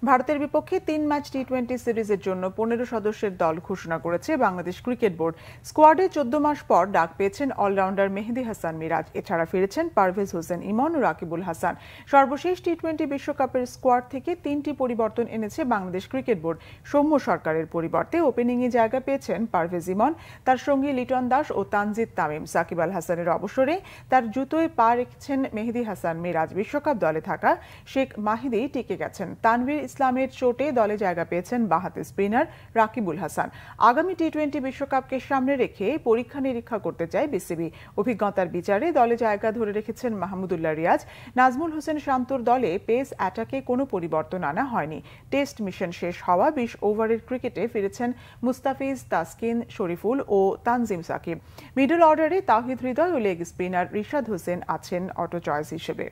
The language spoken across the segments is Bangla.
ভারতের বিপক্ষে ৩ ম্যাচ টি-20 সিরিজের জন্য ১৫ সদস্যের দল ঘোষণা করেছে বাংলাদেশ ক্রিকেট বোর্ড। স্কোয়াডে ১৪ মাস পর ডাক পেয়েছেন অলরাউন্ডার মেহেদী হাসান মিরাজ। এছাড়া ফিরেছেন পারভেজ হোসেন ইমন ও রাকিবুল হাসান। সর্বশেষ টি-20 বিশ্বকাপের স্কোয়াড থেকে ৩টি পরিবর্তন এনেছে বাংলাদেশ ক্রিকেট বোর্ড। সৌম্য সরকারের পরিবর্তে ওপেনিংয়ে জায়গা পেয়েছেন পারভেজ ইমন, তার সঙ্গে লিটন দাস ও তানজিদ তামিম। সাকিব আল হাসানের অবসরে তার জুতোয় পা রেখেছেন মেহেদী হাসান মিরাজ। বিশ্বকাপ দলে থাকা শেখ মাহিদি টিকে গেছেন। তানভীর ইসলামের চোটে দলে জায়গা পেয়েছেন বাঁহাতি স্পিনার রাকিবুল হাসান। আগামী টি-20 বিশ্বকাপকে সামনে রেখে পরীক্ষা নিরীক্ষা করতে চায় বিসিবি। অভিজ্ঞতার বিচারে দলে জায়গা ধরে রেখেছেন মাহমুদুল্লাহ রিয়াজ। নাজমুল হোসেন শান্তর দলে পেস অ্যাটাকে কোনো পরিবর্তন আনা হয়নি। টেস্ট মিশন শেষ হওয়া ২০ ওভারের ক্রিকেটে ফিরেছেন মুস্তাফিজ, তাসকিন, শরীফুল ও তানজিম সাকিব। মিডল অর্ডারে তাওহিদ হৃদয় ও লেগ স্পিনার রিশাদ হোসেন আছেন অটো চয়েস হিসেবে।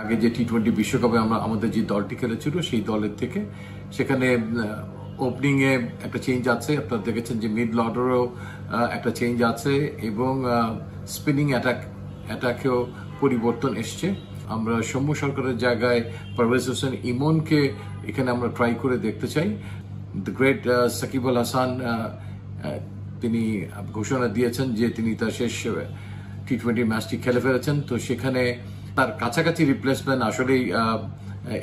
আগে যে টি-20 বিশ্বকাপে আমাদের যে দলটি খেলেছিল সেই দলের থেকে সেখানে ওপেনিং এ একটা চেঞ্জ আছে। আপনারা দেখেছেন যে মিডল অর্ডারেও একটা চেঞ্জ আছে এবং স্পিনিং অ্যাটাকেও পরিবর্তন এসছে। আমরা সৌম্য সরকারের জায়গায় পারভেজ হোসেন ইমনকে এখানে আমরা ট্রাই করে দেখতে চাই। দ্য গ্রেট সাকিব আল হাসান তিনি ঘোষণা দিয়েছেন যে তিনি তার শেষ টি-20 ম্যাচটি খেলে ফেলেছেন। তো সেখানে তার কাছাকাছি রিপ্লেসমেন্ট আসলেই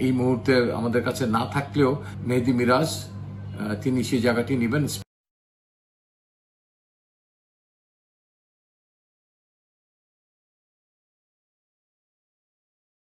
এই মুহূর্তে আমাদের কাছে না থাকলেও মেহেদী মিরাজ তিনি সেই জায়গাটি নেবেন।